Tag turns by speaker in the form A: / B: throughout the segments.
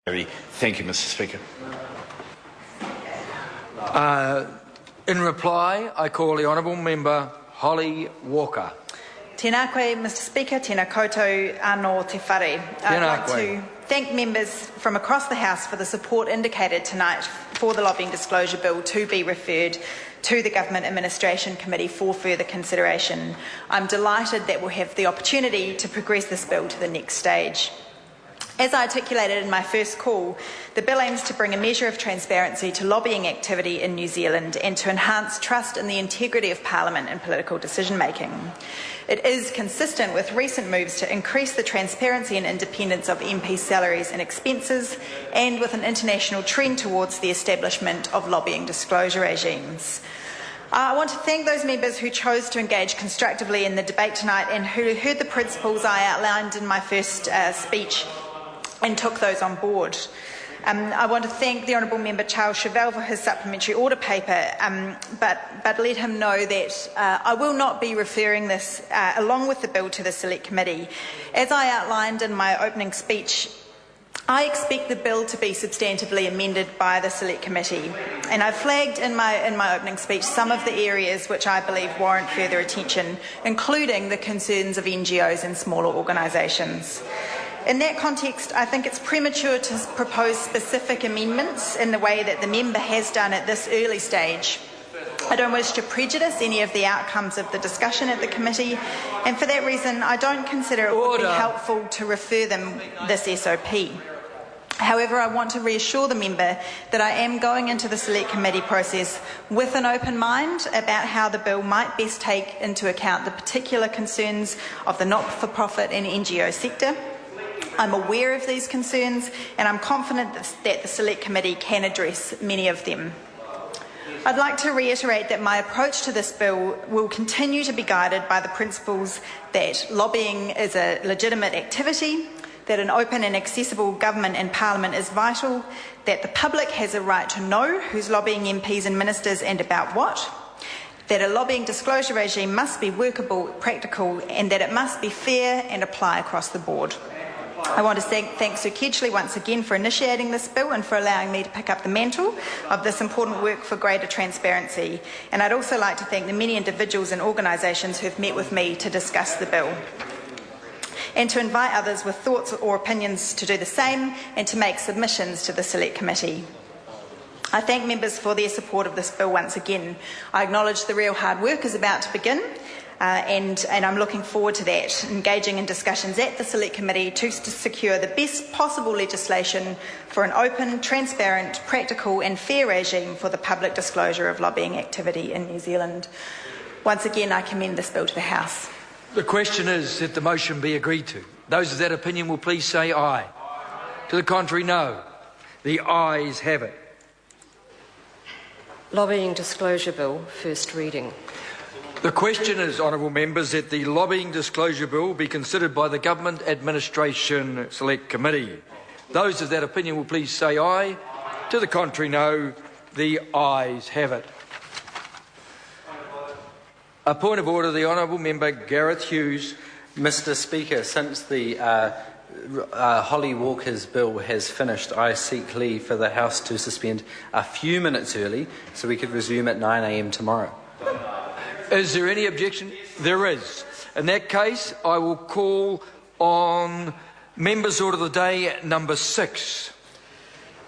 A: Thank you, Mr. Speaker.
B: In reply, I call the Honourable Member Holly Walker.
C: Tēnā koe, Mr. Speaker, tēnā koutou anō te whare. I'd like to thank members from across the House for the support indicated tonight for the Lobbying Disclosure Bill to be referred to the Government Administration Committee for further consideration. I'm delighted that we'll have the opportunity to progress this bill to the next stage. As I articulated in my first call, the bill aims to bring a measure of transparency to lobbying activity in New Zealand and to enhance trust in the integrity of Parliament and political decision-making. It is consistent with recent moves to increase the transparency and independence of MP salaries and expenses, and with an international trend towards the establishment of lobbying disclosure regimes. I want to thank those members who chose to engage constructively in the debate tonight and who heard the principles I outlined in my first speech and took those on board. I want to thank the Honourable Member Charles Chauvel for his supplementary order paper, but let him know that I will not be referring this along with the bill to the Select Committee. As I outlined in my opening speech, I expect the bill to be substantively amended by the Select Committee, and I flagged in my opening speech some of the areas which I believe warrant further attention, including the concerns of NGOs and smaller organisations. In that context, I think it's premature to propose specific amendments in the way that the member has done at this early stage. I don't wish to prejudice any of the outcomes of the discussion at the committee, and for that reason I don't consider it would be helpful to refer them this SOP. However, I want to reassure the member that I am going into the Select Committee process with an open mind about how the bill might best take into account the particular concerns of the not-for-profit and NGO sector. I'm aware of these concerns, and I'm confident that the Select Committee can address many of them. I'd like to reiterate that my approach to this bill will continue to be guided by the principles that lobbying is a legitimate activity, that an open and accessible government and Parliament is vital, that the public has a right to know who's lobbying MPs and ministers and about what, that a lobbying disclosure regime must be workable, practical, and that it must be fair and apply across the board. I want to thank Sir Kedgley once again for initiating this bill and for allowing me to pick up the mantle of this important work for greater transparency. And I'd also like to thank the many individuals and organisations who have met with me to discuss the bill, and to invite others with thoughts or opinions to do the same and to make submissions to the Select Committee. I thank members for their support of this bill once again. I acknowledge the real hard work is about to begin. And I'm looking forward to that, engaging in discussions at the Select Committee to secure the best possible legislation for an open, transparent, practical and fair regime for the public disclosure of lobbying activity in New Zealand. Once again, I commend this bill to the House.
B: The question is that the motion be agreed to. Those of that opinion will please say aye. To the contrary, no. The ayes have it.
D: Lobbying Disclosure Bill, first reading.
B: The question is, Honourable Members, that the Lobbying Disclosure Bill be considered by the Government Administration Select Committee. Those of that opinion will please say aye. To the contrary, no. The ayes have it. A point of order, the Honourable Member Gareth Hughes.
E: Mr. Speaker, since the Holly Walker's bill has finished, I seek leave for the House to suspend a few minutes early so we could resume at 9 a.m. tomorrow.
B: Is there any objection? There is. In that case, I will call on Members' Order of the Day number 6.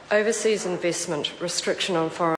D: Overseas investment, restriction on foreign